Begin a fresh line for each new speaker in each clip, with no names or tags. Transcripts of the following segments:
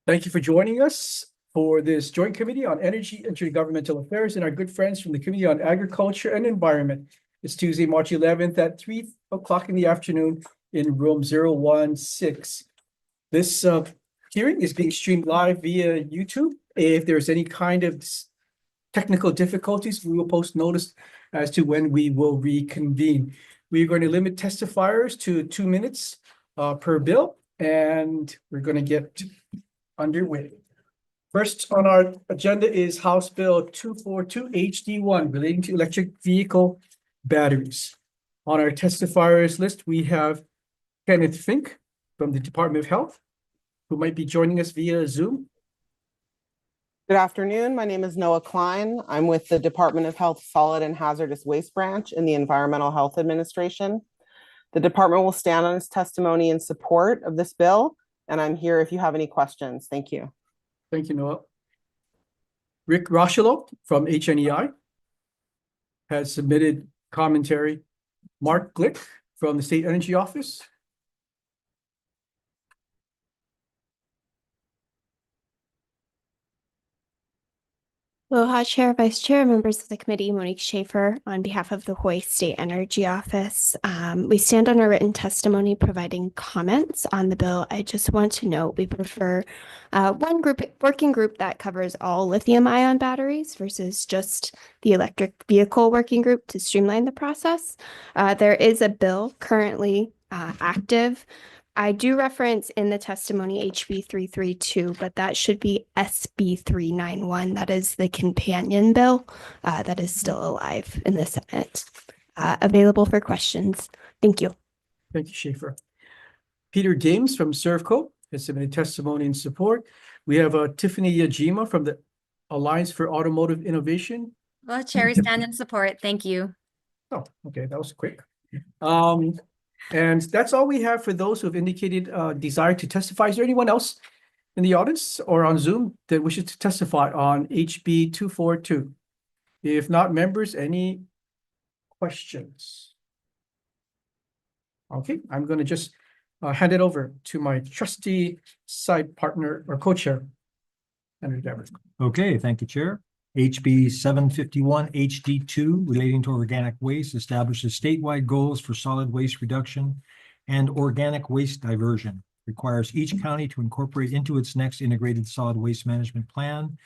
Thank you for joining us for this joint committee on energy, intergovernmental affairs, and our good friends from the Committee on Agriculture and Environment. It's Tuesday, March 11th at 3 o'clock in the afternoon in room 016. This hearing is being streamed live via YouTube. If there's any kind of technical difficulties, we will post notice as to when we will reconvene. We're going to limit testifiers to 2 minutes per bill, and we're going to get underway. First on our agenda is House Bill 242 HD1 relating to electric vehicle batteries. On our testifiers list, we have Kenneth Fink from the Department of Health, who might be joining us via Zoom.
Good afternoon. My name is Noah Klein. I'm with the Department of Health Solid and Hazardous Waste Branch in the Environmental Health Administration. The department will stand on its testimony in support of this bill, and I'm here if you have any questions. Thank you.
Thank you, Noah. Rick Rochelo from HNEI has submitted commentary. Mark Glick from the State Energy Office.
Aloha, Chair, Vice Chair, members of the committee, Monique Schaefer on behalf of the Hawaii State Energy Office. We stand on our written testimony providing comments on the bill. I just want to note we prefer one working group that covers all lithium-ion batteries versus just the electric vehicle working group to streamline the process. There is a bill currently active. I do reference in the testimony HB 332, but that should be SB 391. That is the companion bill that is still alive in the Senate. Available for questions. Thank you.
Thank you, Schaefer. Peter Games from Servco has submitted testimony in support. We have Tiffany Yajima from the Alliance for Automotive Innovation.
Well, Chair, we stand in support. Thank you.
Oh, okay, that was quick. And that's all we have for those who have indicated desire to testify. Is there anyone else in the audience or on Zoom that wishes to testify on HB 242? If not, members, any questions? Okay, I'm going to just hand it over to my trusty side partner or co-chair, Senator Gabbard.
Okay, thank you, Chair. HB 751 HD2 relating to organic waste establishes statewide goals for solid waste reduction and organic waste diversion. Requires each county to incorporate into its next integrated solid waste management plan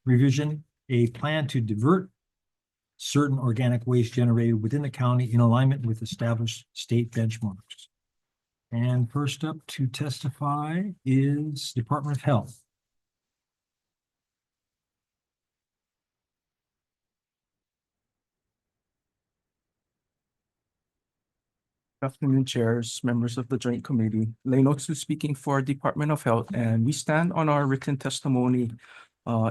revision a plan to divert certain organic waste generated within the county in alignment with established state benchmarks. And first up to testify is Department of Health.
Good afternoon, chairs, members of the Joint Committee. Leonotsu speaking for Department of Health, and we stand on our written testimony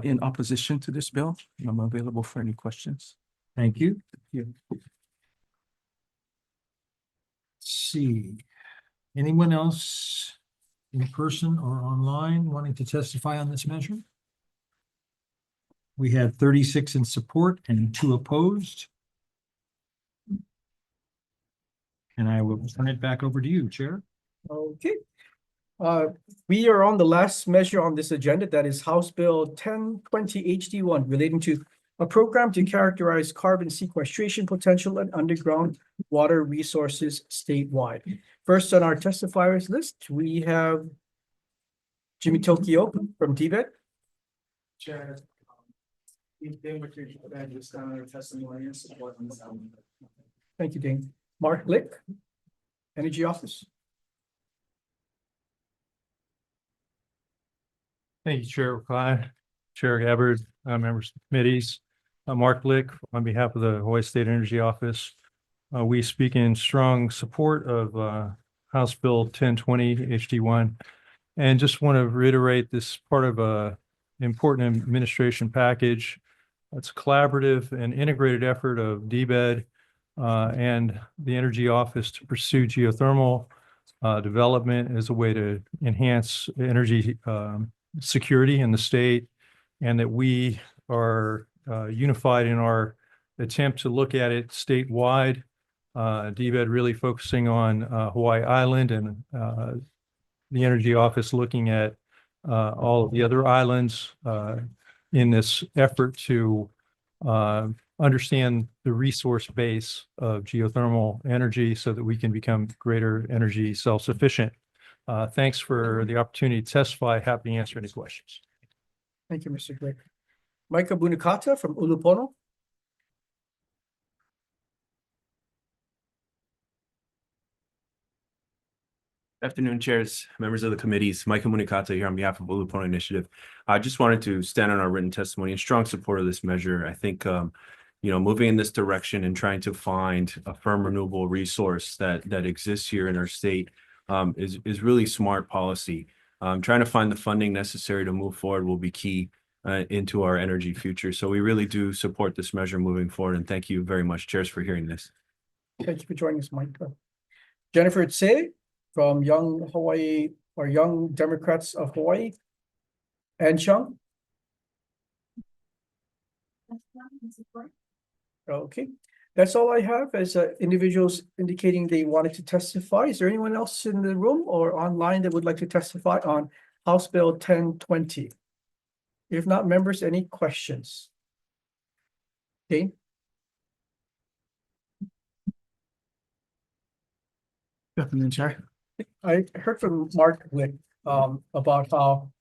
in opposition to this bill. I'm available for any questions.
Thank you.
Yeah.
Let's see. Anyone else in person or online wanting to testify on this measure? We have 36 in support and 2 opposed. And I will turn it back over to you, Chair.
Okay. We are on the last measure on this agenda, that is House Bill 1020 HD1 relating to a program to characterize carbon sequestration potential and underground water resources statewide. First on our testifiers list, we have Jimmy Tokyo from DBET.
Chair, we've been with your testimony and support on this.
Thank you, Dane. Mark Glick, Energy Office.
Thank you, Chair Klein, Chair Gabbard, members of the committees. Mark Glick on behalf of the Hawaii State Energy Office. We speak in strong support of House Bill 1020 HD1, and just want to reiterate this part of a important administration package. It's a collaborative and integrated effort of DBED and the Energy Office to pursue geothermal development as a way to enhance energy security in the state, and that we are unified in our attempt to look at it statewide. DBED really focusing on Hawaii Island, and the Energy Office looking at all of the other islands in this effort to understand the resource base of geothermal energy so that we can become greater energy self-sufficient. Thanks for the opportunity to testify. Happy to answer any questions.
Thank you, Mr. Glick. Micah Bunakata from Ulupono.
Afternoon, chairs, members of the committees. Micah Munikata here on behalf of Ulupono Initiative. I just wanted to stand on our written testimony in strong support of this measure. I think, moving in this direction and trying to find a firm renewable resource that exists here in our state is really smart policy. Trying to find the funding necessary to move forward will be key into our energy future. So we really do support this measure moving forward. And thank you very much, chairs, for hearing this.
Thank you for joining us, Micah. Jennifer Tse from Young Hawaii or Young Democrats of Hawaii. And Chung. Okay, that's all I have as individuals indicating they wanted to testify. Is there anyone else in the room or online that would like to testify on House Bill 1020? If not, members, any questions? Dane?
Good afternoon, Chair.
I heard from Mark Glick about how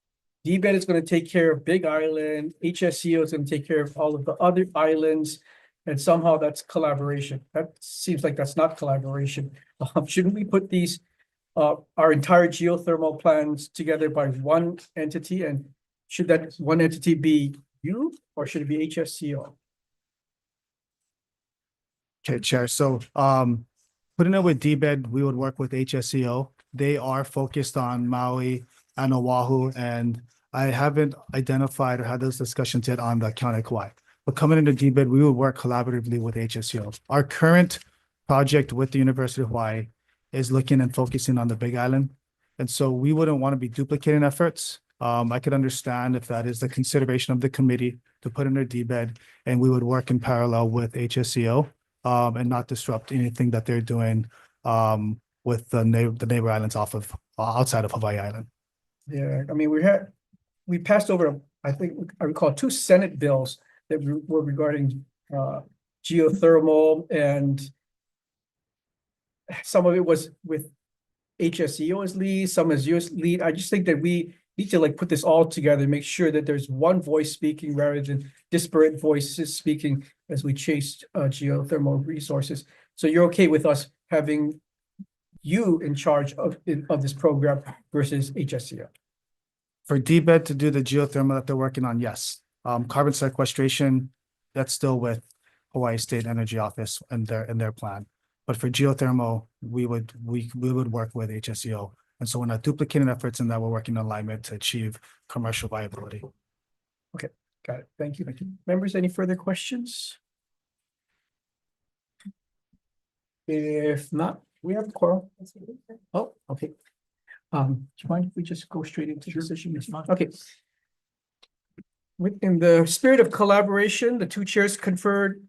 DBED is going to take care of Big Island, HSCO is going to take care of all of the other islands, and somehow that's collaboration. That seems like that's not collaboration. Shouldn't we put these our entire geothermal plans together by one entity? And should that one entity be you or should it be HSCO?
Okay, Chair. So putting it with DBED, we would work with HSCO. They are focused on Maui and Oahu, and I haven't identified or had those discussions yet on the county Kauai. But coming into DBED, we would work collaboratively with HSCO. Our current project with the University of Hawaii is looking and focusing on the Big Island. And so we wouldn't want to be duplicating efforts. I could understand if that is the consideration of the committee to put in their DBED, and we would work in parallel with HSCO and not disrupt anything that they're doing with the neighbor islands outside of Hawaii Island.
Yeah, I mean, we passed over, I think I recall 2 Senate bills that were regarding geothermal, and some of it was with HSCO as lead, some as US lead. I just think that we need to like put this all together, make sure that there's one voice speaking rather than disparate voices speaking as we chase geothermal resources. So you're okay with us having you in charge of this program versus HSCO?
For DBED to do the geothermal that they're working on, yes. Carbon sequestration, that's still with Hawaii State Energy Office and their plan. But for geothermal, we would work with HSCO. And so we're not duplicating efforts, and that we're working in alignment to achieve commercial viability.
Okay, got it. Thank you. Members, any further questions? If not, we have a quorum. Oh, okay. Do you mind if we just go straight into decision? Okay. In the spirit of collaboration, the 2 chairs conferred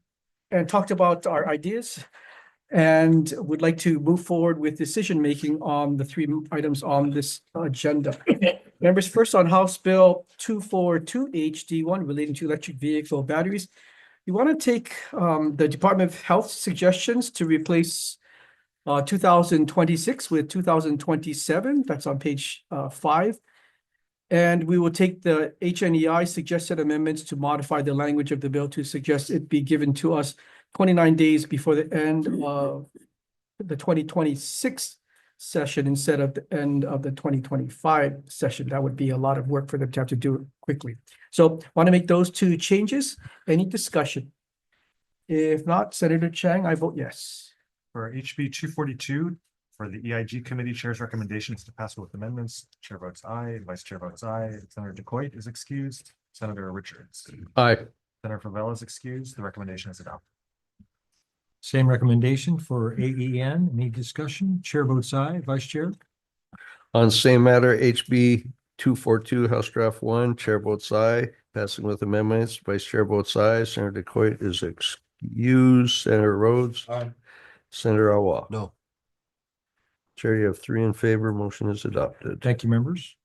and talked about our ideas and would like to move forward with decision-making on the 3 items on this agenda. Members, first on House Bill 242 HD1 relating to electric vehicle batteries. You want to take the Department of Health suggestions to replace 2026 with 2027. That's on page 5. And we will take the HNEI suggested amendments to modify the language of the bill to suggest it be given to us 29 days before the end of the 2026 session instead of the end of the 2025 session. That would be a lot of work for them to have to do it quickly. So want to make those 2 changes. Any discussion? If not, Senator Chang, I vote yes.
For HB 242, for the EIG committee, chair's recommendation is to pass with amendments. Chair votes aye, vice chair votes aye. Senator DeCoite is excused. Senator Richards.
Aye.
Senator Favela is excused. The recommendation is adopted.
Same recommendation for AEN. Any discussion? Chair votes aye. Vice Chair?
On same matter, HB 242, House Draft 1, chair votes aye, passing with amendments. Vice chair votes aye. Senator DeCoite is excused. Senator Rhodes?
Aye.
Senator Awa?
No.
Chair, you have 3 in favor. Motion is adopted.
Thank you, members.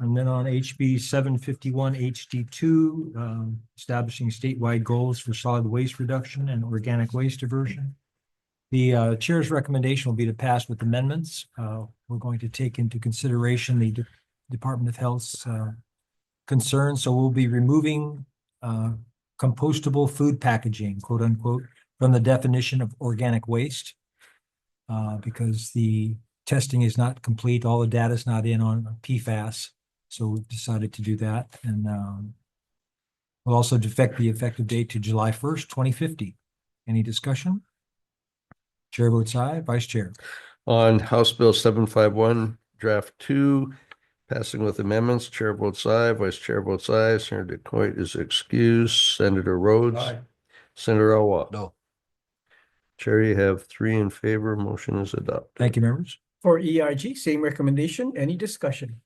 And then on HB 751 HD2, establishing statewide goals for solid waste reduction and organic waste diversion. The chair's recommendation will be to pass with amendments. We're going to take into consideration the Department of Health's concerns. So we'll be removing compostable food packaging, quote unquote, from the definition of organic waste because the testing is not complete. All the data is not in on PFAS. So we've decided to do that. And we'll also defect the effective date to July 1st, 2050. Any discussion? Chair votes aye. Vice Chair.
On House Bill 751, Draft 2, passing with amendments, Chair votes aye, Vice Chair votes aye. Senator DeCoit is excused. Senator Rhodes.
Aye.
Senator Alwal.
No.
Chair, you have 3 in favor. Motion is adopted.
Thank you, members.
For EIG, same recommendation. Any discussion?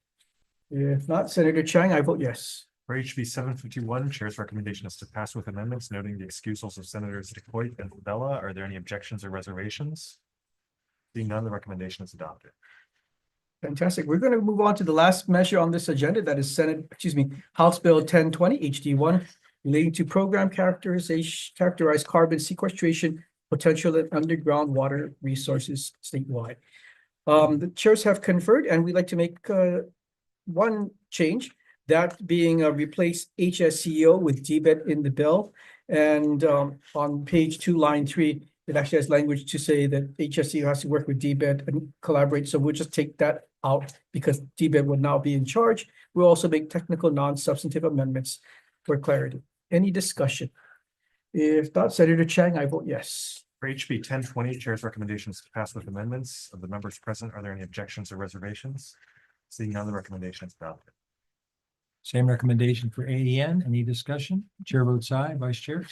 If not, Senator Chang, I vote yes.
For HB 751, Chair's recommendation is to pass with amendments noting the excusals of Senators DeCoit and Bella. Are there any objections or reservations? Seeing none, the recommendation is adopted.
Fantastic. We're going to move on to the last measure on this agenda. That is House Bill 1020 HD1 relating to program characterized carbon sequestration potential in underground water resources statewide. The chairs have conferred and we'd like to make one change, that being replace HSCO with DBET in the bill. And on page 2, line 3, it actually has language to say that HSCO has to work with DBET and collaborate. So we'll just take that out because DBET will now be in charge. We'll also make technical non-substantive amendments for clarity. Any discussion? If not, Senator Chang, I vote yes.
For HB 1020, Chair's recommendation is to pass with amendments. Of the members present, are there any objections or reservations? Seeing none, the recommendation is adopted.
Same recommendation for AEN. Any discussion? Chair votes aye. Vice Chair.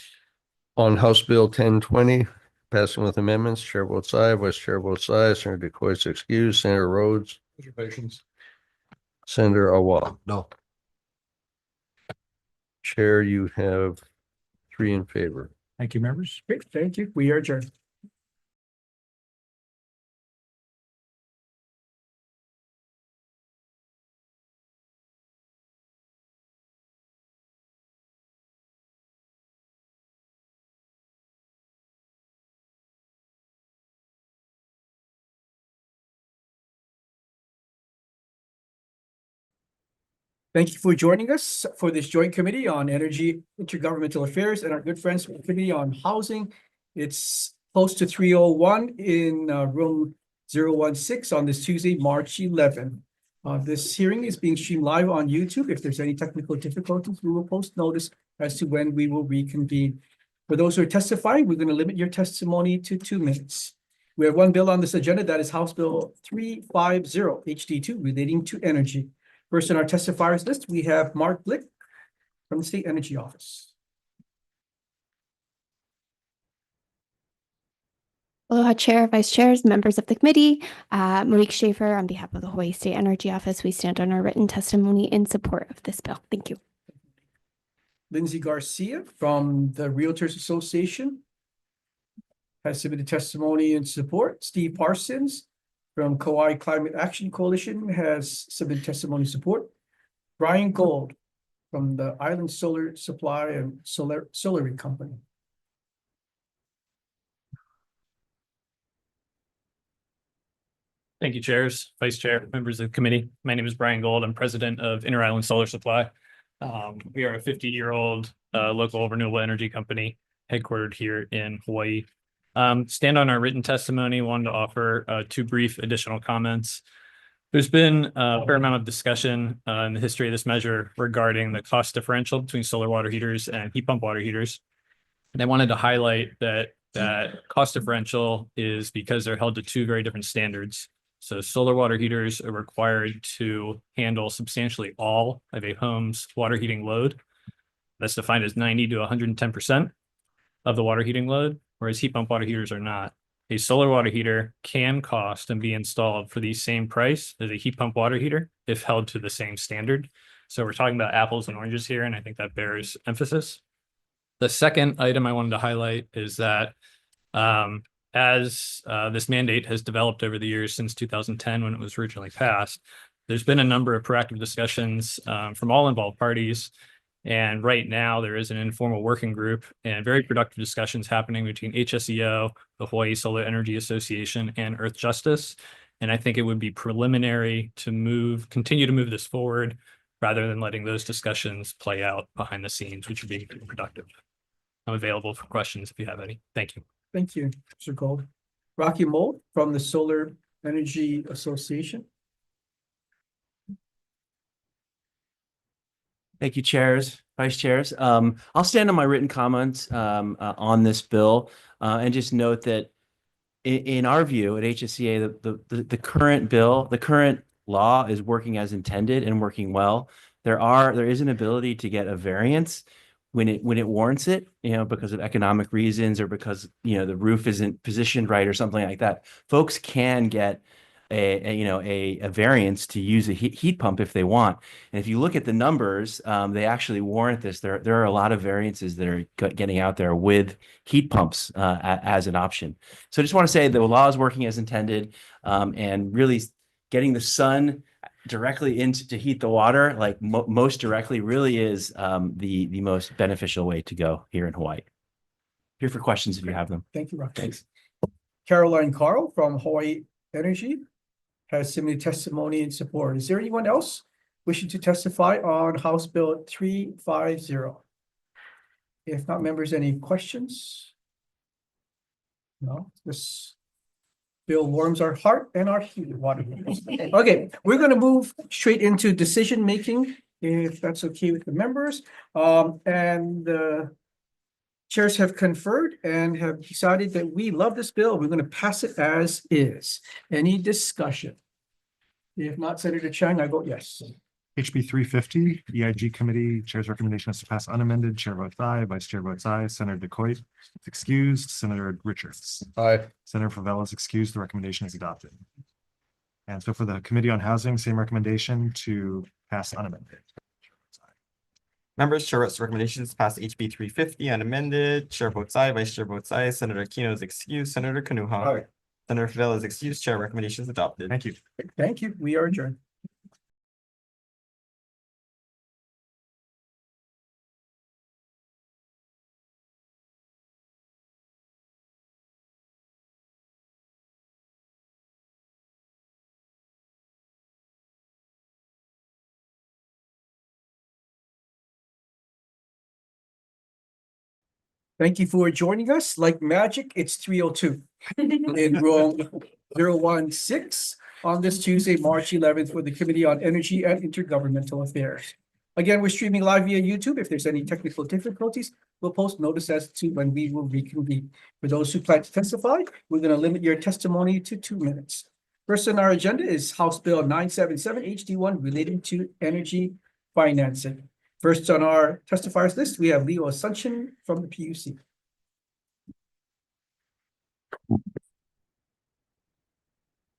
On House Bill 1020, passing with amendments, Chair votes aye, Vice Chair votes aye. Senator DeCoit is excused. Senator Rhodes.
Reservations.
Senator Alwal.
No.
Chair, you have 3 in favor.
Thank you, members.
Great, thank you. We are adjourned. Thank you for joining us for this joint committee on energy, intergovernmental affairs, and our good friends from the Committee on Housing. It's close to 3:01 in room 016 on this Tuesday, March 11. This hearing is being streamed live on YouTube. If there's any technical difficulties, we will post notice as to when we will reconvene. For those who are testifying, we're going to limit your testimony to 2 minutes. We have one bill on this agenda, that is House Bill 350 HD2 relating to energy. First on our testifiers list, we have Mark Blick from the State Energy Office.
Aloha, Chair, Vice Chairs, members of the committee. Monique Schaefer, on behalf of the Hawaii State Energy Office, we stand on our written testimony in support of this bill. Thank you.
Lindsay Garcia from the Realtors Association has submitted testimony in support. Steve Parsons from Kauai Climate Action Coalition has submitted testimony support. Brian Gold from the Island Solar Supply and Solary Company.
Thank you, chairs, vice chair, members of the committee. My name is Brian Gold. I'm president of Inter Island Solar Supply. We are a 50-year-old local renewable energy company headquartered here in Hawaii. Stand on our written testimony, wanted to offer 2 brief additional comments. There's been a fair amount of discussion in the history of this measure regarding the cost differential between solar water heaters and heat pump water heaters. And I wanted to highlight that cost differential is because they're held to 2 very different standards. So solar water heaters are required to handle substantially all of a home's water heating load. That's defined as 90 to 110% of the water heating load, whereas heat pump water heaters are not. A solar water heater can cost and be installed for the same price as a heat pump water heater if held to the same standard. So we're talking about apples and oranges here, and I think that bears emphasis. The second item I wanted to highlight is that as this mandate has developed over the years since 2010 when it was originally passed, There's been a number of proactive discussions from all involved parties. And right now there is an informal working group and very productive discussions happening between HSEO, the Hawaii Solar Energy Association, and Earth Justice. And I think it would be preliminary to continue to move this forward rather than letting those discussions play out behind the scenes, which would be productive. I'm available for questions if you have any. Thank you.
Thank you, Mr. Gold. Rocky Mold from the Solar Energy Association.
Thank you, chairs, vice chairs. I'll stand on my written comments on this bill and just note that in our view at HSCA, the current bill, the current law is working as intended and working well. There is an ability to get a variance when it warrants it, because of economic reasons or because, the roof isn't positioned right or something like that. Folks can get a variance to use a heat pump if they want. And if you look at the numbers, they actually warrant this. There are a lot of variances that are getting out there with heat pumps as an option. So I just want to say the law is working as intended, and really getting the sun directly to heat the water, like most directly, really is the most beneficial way to go here in Hawaii. Here for questions if you have them.
Thank you, Rocky.
Thanks.
Caroline Carl from Hawaii Energy has submitted testimony in support. Is there anyone else wishing to testify on House Bill 350? If not, members, any questions? No, this bill warms our heart and our heated water. Okay, we're going to move straight into decision making, if that's okay with the members. And the chairs have conferred and have decided that we love this bill. We're going to pass it as is. Any discussion? If not, Senator Chang, I vote yes.
HB 350, EIG Committee Chair's recommendation is to pass unamended. Chair votes aye, Vice Chair votes aye. Senator DeCoite is excused. Senator Richards.
Aye.
Senator Favela is excused. The recommendation is adopted. And so for the Committee on Housing, same recommendation to pass unamended.
Members, Chair votes recommendations to pass HB 350 unamended. Chair votes aye, Vice Chair votes aye. Senator Aquino is excused. Senator Kanuha.
Aye.
Senator Favela is excused. Chair recommendation is adopted.
Thank you.
Thank you. We are adjourned. Thank you for joining us. Like magic, it's 3:02 in room 016 on this Tuesday, March 11th, for the Committee on Energy and Intergovernmental Affairs. Again, we're streaming live via YouTube. If there's any technical difficulties, we'll post notice as to when we will reconvene. For those who plan to testify, we're going to limit your testimony to 2 minutes. First on our agenda is House Bill 977 HD1 relating to energy financing. First on our testifiers list, we have Leo Asuncion from the PUC.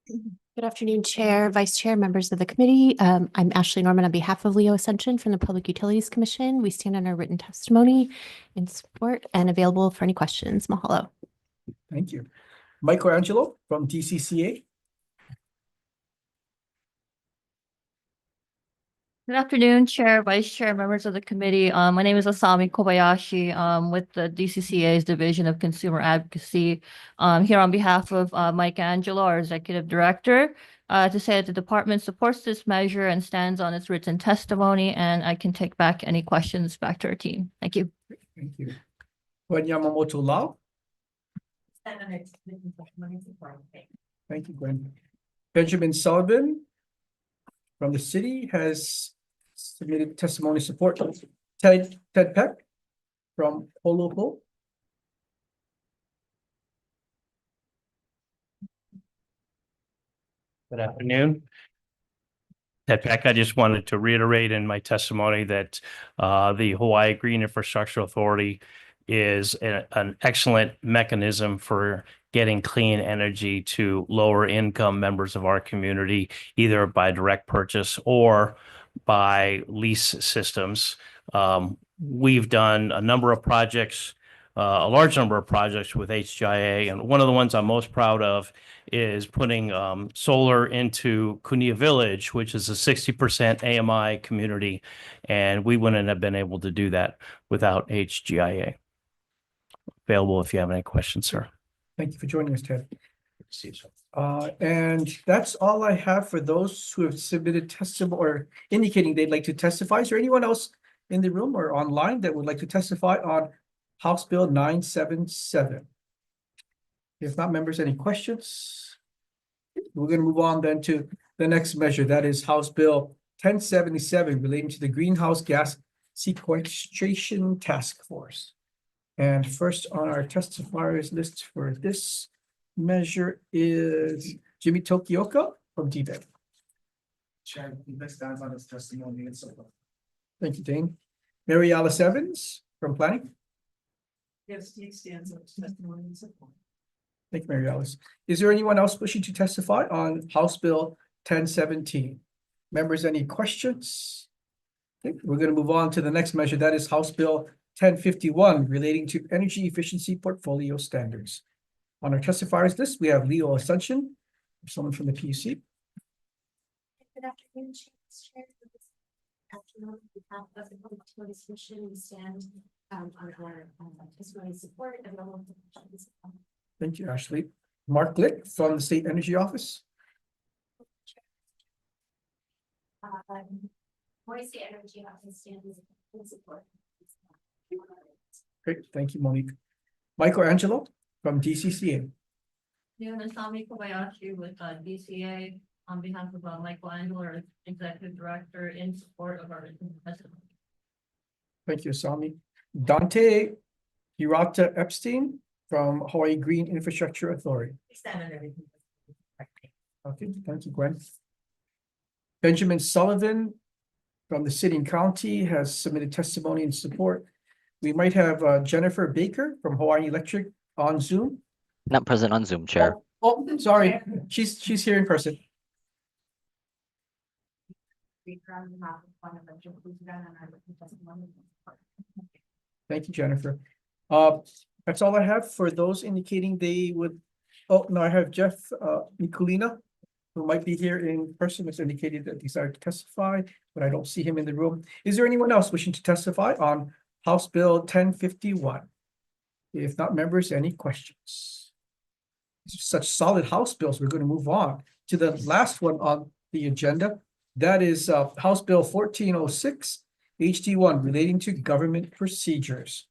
Good afternoon, Chair, Vice Chair, members of the committee. I'm Ashley Norman on behalf of Leo Asuncion from the Public Utilities Commission. We stand on our written testimony in support and available for any questions. Mahalo.
Thank you. Michelangelo from DCCA.
Good afternoon, Chair, Vice Chair, members of the committee. My name is Asami Kobayashi with the DCCA's Division of Consumer Advocacy. Here on behalf of Mike Angelo, our Executive Director, to say that the department supports this measure and stands on its written testimony, and I can take back any questions back to our team. Thank you.
Thank you. Gwen Yamamoto Lau. Thank you, Gwen. Benjamin Sullivan from the city has submitted testimony support. Ted Peck from Holopo.
Good afternoon. Ted Peck, I just wanted to reiterate in my testimony that the Hawaii Green Infrastructure Authority is an excellent mechanism for getting clean energy to lower income members of our community, either by direct purchase or by lease systems. We've done a number of projects a large number of projects with HGIA, and one of the ones I'm most proud of is putting solar into Kunia Village, which is a 60% AMI community, and we wouldn't have been able to do that without HGIA. Available if you have any questions, sir.
Thank you for joining us, Ted. And that's all I have for those who have submitted testimony or indicating they'd like to testify. Is there anyone else in the room or online that would like to testify on House Bill 977? If not, members, any questions? We're going to move on then to the next measure. That is House Bill 1077 relating to the Greenhouse Gas Sequestration Task Force. And first on our testifiers list for this measure is Jimmy Tokioka from DBED.
Chair, DBED stands on his testimony and so forth.
Thank you, Dane. Mary Alice Evans from Planning.
Yes, he stands on his testimony and so forth.
Thank you, Mary Alice. Is there anyone else wishing to testify on House Bill 1017? Members, any questions? Okay, we're going to move on to the next measure. That is House Bill 1051 relating to energy efficiency portfolio standards. On our testifiers list, we have Leo Ascension, someone from the PUC.
Good afternoon, Chair. Afternoon, on behalf of the Public Utilities Commission, we stand on our testimony support and all of the questions.
Thank you, Ashley. Mark Glick from the State Energy Office.
Hawai'i State Energy Office stands in support.
Great, thank you, Monique. Michael Angelo from DCCA.
Asami Kobayashi with DCA on behalf of Michael Angelo, our Executive Director, in support of our written testimony.
Thank you, Asami. Dante Hirata Epstein from Hawaii Green Infrastructure Authority.
Stand on everything.
Okay, thank you, Gwen. Benjamin Sullivan from the City and County has submitted testimony in support. We might have Jennifer Baker from Hawaii Electric on Zoom.
Not present on Zoom, Chair.
Oh, sorry. She's here in person. Thank you, Jennifer. That's all I have for those indicating they would. Oh, no, I have Jeff Nicolina, who might be here in person, has indicated that desire to testify, but I don't see him in the room. Is there anyone else wishing to testify on House Bill 1051? If not, members, any questions? Such solid House bills. We're going to move on to the last one on the agenda. That is House Bill 1406 HD1 relating to government procedures.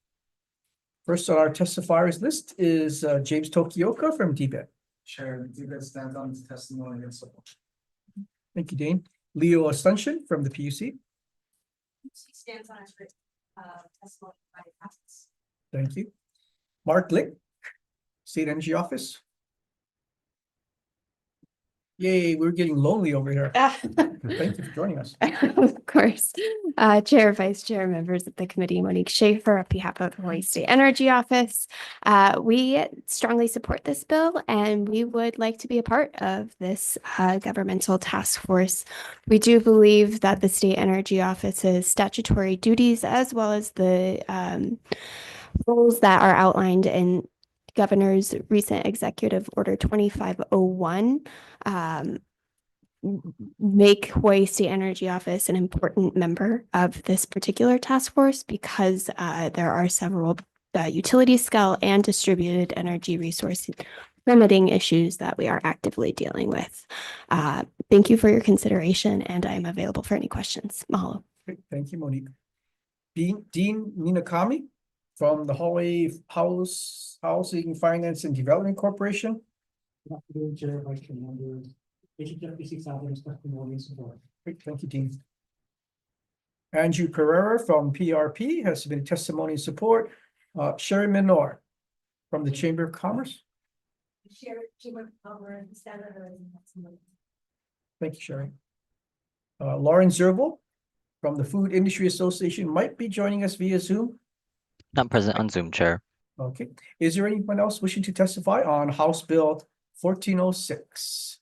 First on our testifiers list is James Tokioka from DBED.
Chair, DBED stands on his testimony and so forth.
Thank you, Dane. Leo Ascension from the PUC.
He stands on his testimony.
Thank you. Mark Lick, State Energy Office. Yay, we're getting lonely over here. Thank you for joining us.
Of course. Chair, Vice Chair, members of the committee, Monique Schaefer, on behalf of Hawaii State Energy Office. We strongly support this bill and we would like to be a part of this governmental task force. We do believe that the State Energy Office's statutory duties, as well as the roles that are outlined in Governor's recent Executive Order 2501, make Hawaii State Energy Office an important member of this particular task force because there are several utility scale and distributed energy resource permitting issues that we are actively dealing with. Thank you for your consideration, and I'm available for any questions. Mahalo.
Great. Thank you, Monique. Dean Minakami from the Hawaii Housing Finance and Development Corporation.
Good afternoon, Chair, Vice Chair, members. HHFBC stands on his testimony and support.
Great, thank you, Dean. Andrew Pereira from PRP has submitted testimony in support. Sherry Minor from the Chamber of Commerce. Thank you, Sherry. Lauren Zerbel from the Food Industry Association might be joining us via Zoom.
Not present on Zoom, Chair.
Okay. Is there anyone else wishing to testify on House Bill 1406?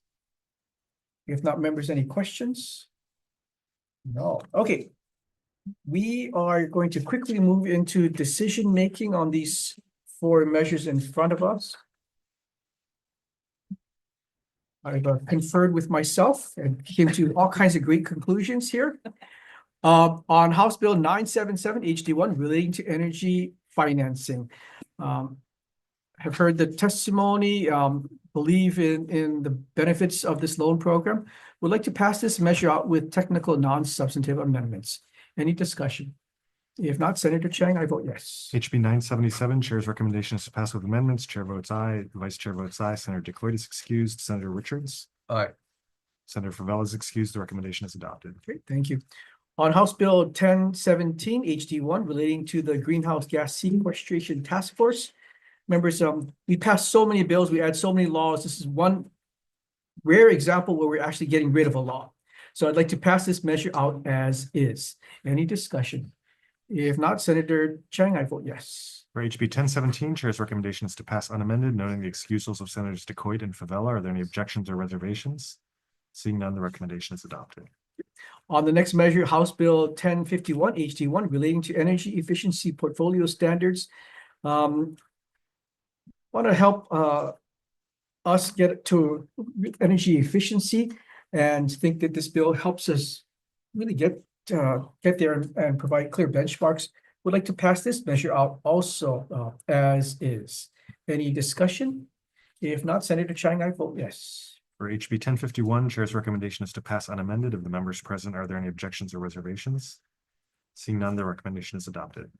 If not, members, any questions? No. Okay. We are going to quickly move into decision making on these four measures in front of us. I've conferred with myself and came to all kinds of great conclusions here. On House Bill 977 HD1 relating to energy financing. Have heard the testimony, believe in the benefits of this loan program. Would like to pass this measure out with technical non-substantive amendments. Any discussion? If not, Senator Chang, I vote yes.
HB 977, Chair's recommendation is to pass with amendments. Chair votes aye. Vice Chair votes aye. Senator DeCoite is excused. Senator Richards.
Aye.
Senator Favela is excused. The recommendation is adopted.
Great, thank you. On House Bill 1017 HD1 relating to the Greenhouse Gas Sequestration Task Force. Members, we pass so many bills, we add so many laws. This is one rare example where we're actually getting rid of a law. So I'd like to pass this measure out as is. Any discussion? If not, Senator Chang, I vote yes.
For HB 1017, Chair's recommendation is to pass unamended, noting the excusals of Senators DeCoite and Favela. Are there any objections or reservations? Seeing none, the recommendation is adopted.
On the next measure, House Bill 1051 HD1 relating to energy efficiency portfolio standards. Want to help us get to energy efficiency and think that this bill helps us really get there and provide clear benchmarks. Would like to pass this measure out also as is. Any discussion? If not, Senator Chang, I vote yes.
For HB 1051, Chair's recommendation is to pass unamended. Of the members present, are there any objections or reservations? Seeing none, the recommendation is adopted.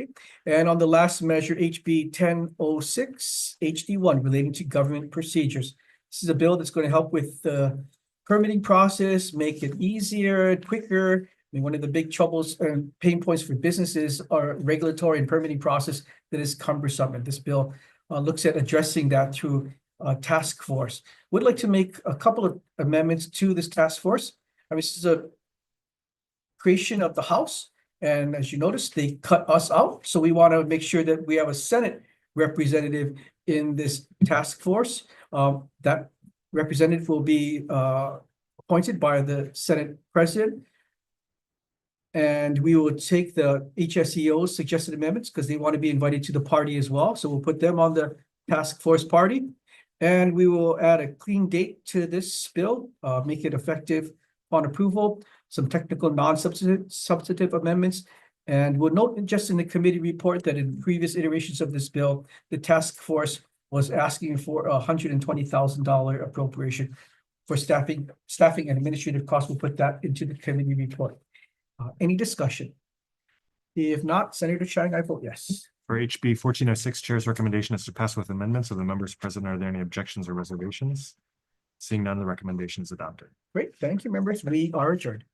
Okay. And on the last measure, HB 1006 HD1 relating to government procedures. This is a bill that's going to help with the permitting process, make it easier, quicker. I mean, one of the big troubles and pain points for businesses are regulatory and permitting process that is cumbersome. And this bill looks at addressing that through a task force. Would like to make a couple of amendments to this task force. I mean, this is a creation of the House. And as you notice, they cut us out. So we want to make sure that we have a Senate representative in this task force. That representative will be appointed by the Senate President. And we will take the HSEO's suggested amendments because they want to be invited to the party as well. So we'll put them on the task force party. And we will add a clean date to this bill, make it effective on approval, some technical non-substantive amendments. And we'll note just in the committee report that in previous iterations of this bill, the task force was asking for $120,000 appropriation for staffing and administrative costs. We'll put that into the committee report. Any discussion? If not, Senator Chang, I vote yes.
For HB 1406, Chair's recommendation is to pass with amendments. Of the members present, are there any objections or reservations? Seeing none, the recommendation is adopted.
Great, thank you, members. We are adjourned.